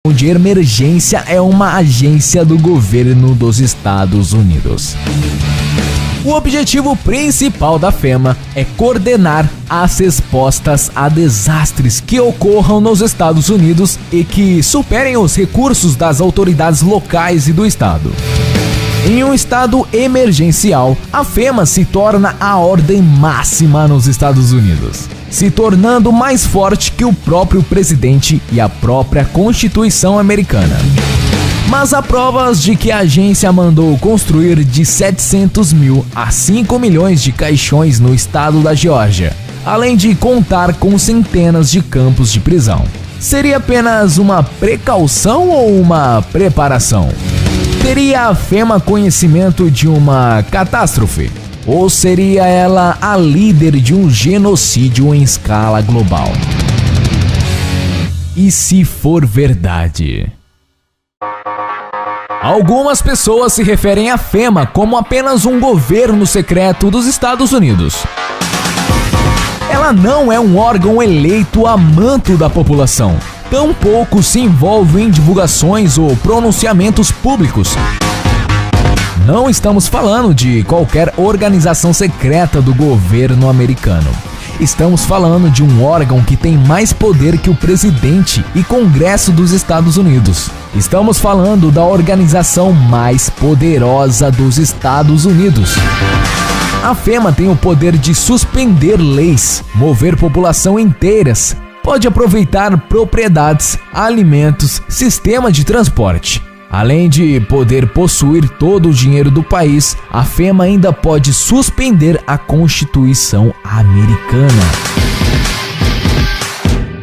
de emergência é uma agência do governo dos Estados Unidos. O objetivo principal da FEMA é coordenar as respostas a desastres que ocorram nos Estados Unidos e que superem os recursos das autoridades locais e do estado. Em um estado emergencial, a FEMA se torna a ordem máxima nos Estados Unidos, se tornando mais forte que o próprio presidente e a própria Constituição americana. Mas há provas de que a agência mandou construir de 700 mil a 5 milhões de caixões no estado da Geórgia, além de contar com centenas de campos de prisão. Seria apenas uma precaução ou uma preparação? Teria a FEMA conhecimento de uma catástrofe? Ou seria ela a líder de um genocídio em escala global? E se for verdade? Algumas pessoas se referem à FEMA como apenas um governo secreto dos Estados Unidos. Ela não é um órgão eleito a manto da população. Tampouco se envolve em divulgações ou pronunciamentos públicos. Não estamos falando de qualquer organização secreta do governo americano. Estamos falando de um órgão que tem mais poder que o presidente e Congresso dos Estados Unidos. Estamos falando da organização mais poderosa dos Estados Unidos. A FEMA tem o poder de suspender leis, mover população inteiras, pode aproveitar propriedades, alimentos, sistema de transporte. Além de poder possuir todo o dinheiro do país, a FEMA ainda pode suspender a Constituição americana.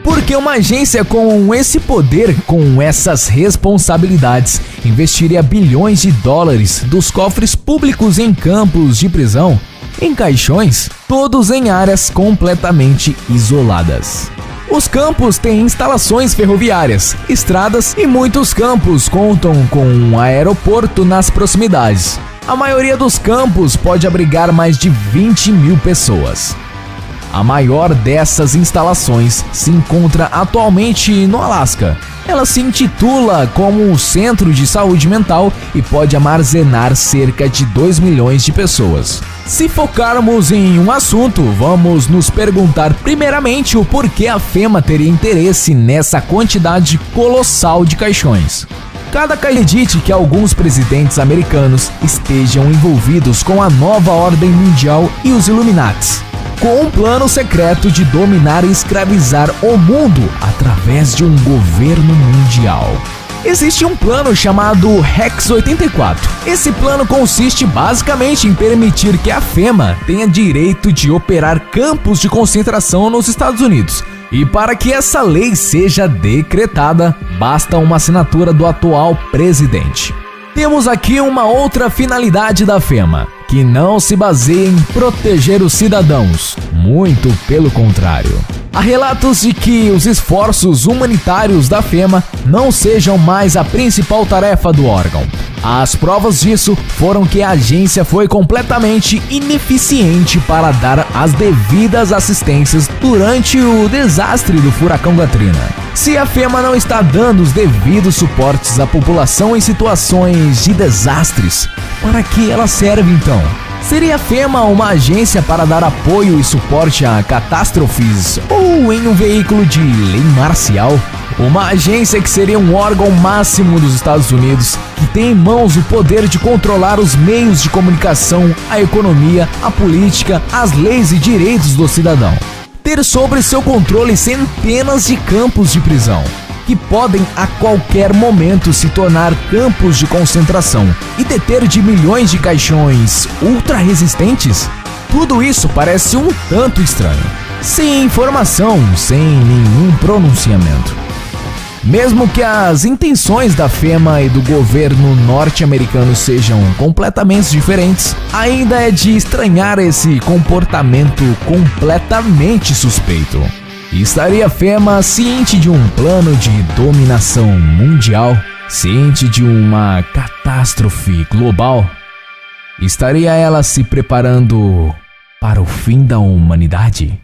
Porque uma agência com esse poder, com essas responsabilidades, investiria bilhões de dólares dos cofres públicos em campos de prisão, em caixões, todos em áreas completamente isoladas. Os campos têm instalações ferroviárias, estradas e muitos campos contam com um aeroporto nas proximidades. A maioria dos campos pode abrigar mais de 20 mil pessoas. A maior dessas instalações se encontra atualmente no Alasca. Ela se intitula como um centro de saúde mental e pode armazenar cerca de 2 milhões de pessoas. Se focarmos em um assunto, vamos nos perguntar primeiramente o porquê a FEMA teria interesse nessa quantidade colossal de caixões. Acredite que alguns presidentes americanos estejam envolvidos com a nova ordem mundial e os Illuminates, com um plano secreto de dominar e escravizar o mundo através de um governo mundial. Existe um plano chamado Rex 84. Esse plano consiste basicamente em permitir que a FEMA tenha direito de operar campos de concentração nos Estados Unidos. E para que essa lei seja decretada, basta uma assinatura do atual presidente. Temos aqui uma outra finalidade da FEMA, que não se baseia em proteger os cidadãos, muito pelo contrário. Há relatos de que os esforços humanitários da FEMA não sejam mais a principal tarefa do órgão. As provas disso foram que a agência foi completamente ineficiente para dar as devidas assistências durante o desastre do furacão Katrina. Se a FEMA não está dando os devidos suportes à população em situações de desastres, para que ela serve então? Seria a FEMA uma agência para dar apoio e suporte a catástrofes ou em um veículo de lei marcial? Uma agência que seria um órgão máximo dos Estados Unidos, que tem em mãos o poder de controlar os meios de comunicação, a economia, a política, as leis e direitos do cidadão. Ter sobre seu controle centenas de campos de prisão, que podem a qualquer momento se tornar campos de concentração e deter de milhões de caixões ultra resistentes? Tudo isso parece um tanto estranho, sem informação, sem nenhum pronunciamento. Mesmo que as intenções da FEMA e do governo norte-americano sejam completamente diferentes, ainda é de estranhar esse comportamento completamente suspeito. Estaria a FEMA ciente de um plano de dominação mundial? Ciente de uma catástrofe global? Estaria ela se preparando para o fim da humanidade?